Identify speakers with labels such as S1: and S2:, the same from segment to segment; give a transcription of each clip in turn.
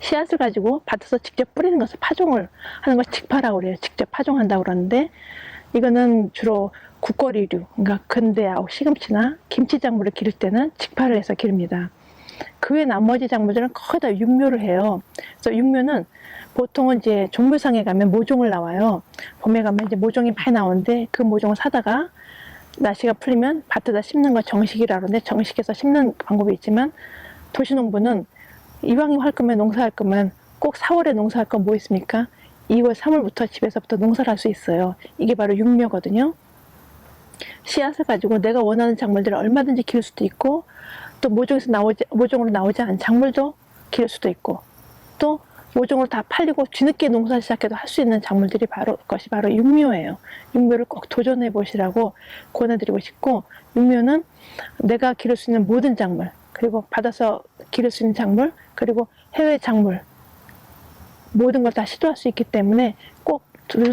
S1: 씨앗을 가지고 밭에서 직접 뿌리는 것을 파종을 하는 걸 직파라고 그래요. 직접 파종한다고 그러는데, 이거는 주로 국거리류, 그러니까 근대하고 시금치나 김치 작물을 기를 때는 직파를 해서 기릅니다. 그 외 나머지 작물들은 거의 다 육묘를 해요. 그래서 육묘는 보통은 이제 종묘상에 가면 모종을 나와요. 봄에 가면 이제 모종이 많이 나오는데, 그 모종을 사다가 날씨가 풀리면 밭에다 심는 걸 정식이라고 하는데, 정식해서 심는 방법이 있지만, 도시농부는 이왕이 할 거면, 농사할 거면 꼭 4월에 농사할 건 뭐 있습니까? 2월, 3월부터 집에서부터 농사를 할 수 있어요. 이게 바로 육묘거든요. 씨앗을 가지고 내가 원하는 작물들을 얼마든지 기를 수도 있고, 또 모종으로 나오지 않은 작물도 기를 수도 있고, 또 모종으로 다 팔리고 뒤늦게 농사 시작해도 할 수 있는 작물들이 그것이 바로 육묘예요. 육묘를 꼭 도전해 보시라고 권해드리고 싶고, 육묘는 내가 기를 수 있는 모든 작물, 그리고 받아서 기를 수 있는 작물, 그리고 해외 작물, 모든 걸 다 시도할 수 있기 때문에 꼭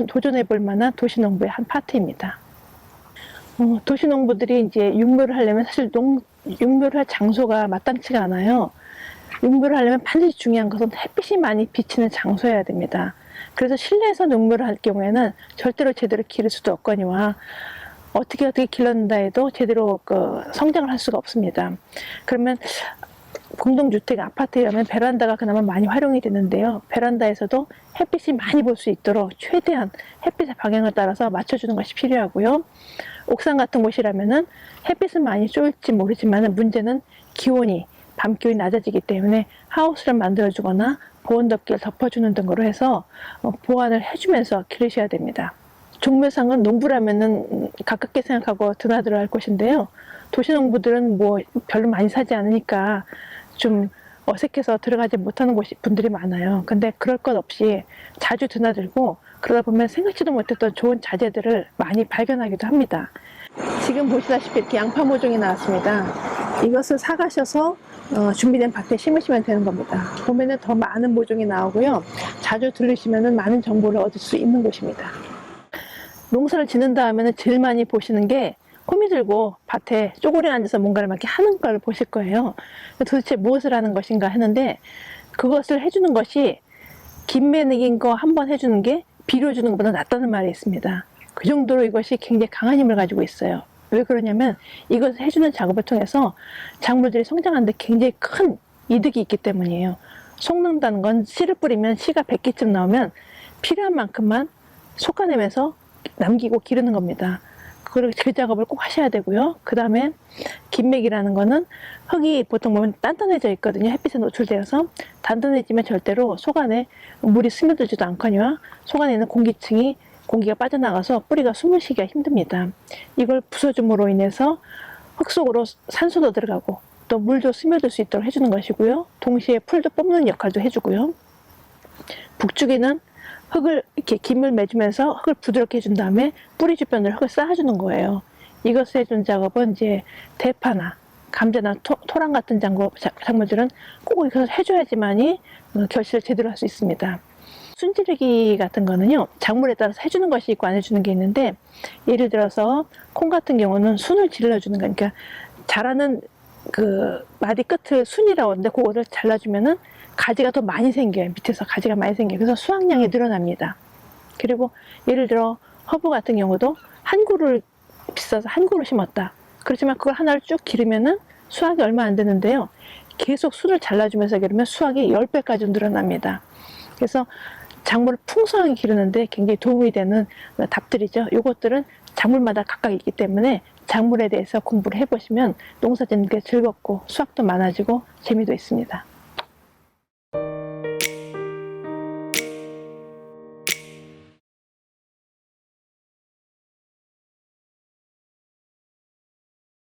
S1: 도전해 볼 만한 도시농부의 한 파트입니다. 도시농부들이 이제 육묘를 하려면 사실 육묘를 할 장소가 마땅치가 않아요. 육묘를 하려면 반드시 중요한 것은 햇빛이 많이 비치는 장소여야 됩니다. 그래서 실내에서 육묘를 할 경우에는 절대로 제대로 기를 수도 없거니와, 어떻게 길렀는다 해도 제대로 성장을 할 수가 없습니다. 그러면 공동주택 아파트에 가면 베란다가 그나마 많이 활용이 되는데요. 베란다에서도 햇빛이 많이 볼 수 있도록 최대한 햇빛의 방향을 따라서 맞춰주는 것이 필요하고요. 옥상 같은 곳이라면은 햇빛은 많이 쏠지 모르지만 문제는 기온이, 밤 기온이 낮아지기 때문에 하우스를 만들어주거나 보온 덮개를 덮어주는 등으로 해서 보완을 해주면서 기르셔야 됩니다. 종묘상은 농부라면은 가깝게 생각하고 드나들어 할 곳인데요. 도시농부들은 뭐 별로 많이 사지 않으니까 좀 어색해서 들어가지 못하는 분들이 많아요. 근데 그럴 것 없이 자주 드나들고, 그러다 보면 생각지도 못했던 좋은 자재들을 많이 발견하기도 합니다. 지금 보시다시피 이렇게 양파 모종이 나왔습니다. 이것을 사가셔서 준비된 밭에 심으시면 되는 겁니다. 봄에는 더 많은 모종이 나오고요. 자주 들르시면 많은 정보를 얻을 수 있는 곳입니다. 농사를 짓는 다음에는 제일 많이 보시는 게, 호미 들고 밭에 쪼그려 앉아서 뭔가를 막 이렇게 하는 걸 보실 거예요. 도대체 무엇을 하는 것인가 했는데, 그것을 해주는 것이 김매닉인 거 한번 해주는 게 비료주는 것보다 낫다는 말이 있습니다. 그 정도로 이것이 굉장히 강한 힘을 가지고 있어요. 왜 그러냐면, 이것을 해주는 작업을 통해서 작물들이 성장하는데 굉장히 큰 이득이 있기 때문이에요. 속는다는 건 씨를 뿌리면 씨가 100개쯤 나오면 필요한 만큼만 솎아내면서 남기고 기르는 겁니다. 그 작업을 꼭 하셔야 되고요. 그 다음에 김맥이라는 거는, 흙이 보통 보면 단단해져 있거든요. 햇빛에 노출되어서 단단해지면 절대로 속 안에 물이 스며들지도 않거니와 속 안에 있는 공기가 빠져나가서 뿌리가 숨을 쉬기가 힘듭니다. 이걸 부숴줌으로 인해서 흙 속으로 산소도 들어가고 또 물도 스며들 수 있도록 해주는 것이고요. 동시에 풀도 뽑는 역할도 해주고요. 북주기는 흙을 이렇게 김을 매주면서 흙을 부드럽게 해준 다음에 뿌리 주변을 흙을 쌓아주는 거예요. 이것을 해준 작업은 이제 대파나 감자나 토랑 같은 작물들은 꼭 이것을 해줘야지만이 결실을 제대로 할 수 있습니다. 순지르기 같은 거는요, 작물에 따라서 해주는 것이 있고 안 해주는 게 있는데, 예를 들어서 콩 같은 경우는 순을 질러주는 거, 그러니까 자라는 그 마디 끝을 순이라고 하는데, 그거를 잘라주면은 가지가 더 많이 생겨요. 밑에서 가지가 많이 생겨요. 그래서 수확량이 늘어납니다. 그리고 예를 들어 허브 같은 경우도 한 그루를 비싸서 한 그루 심었다. 그렇지만 그걸 하나를 쭉 기르면은 수확이 얼마 안 되는데요. 계속 순을 잘라주면서 기르면 수확이 10배까지 늘어납니다. 그래서 작물을 풍성하게 기르는데 굉장히 도움이 되는 답들이죠. 이것들은 작물마다 각각 있기 때문에 작물에 대해서 공부를 해보시면 농사 짓는 게 즐겁고 수확도 많아지고 재미도 있습니다.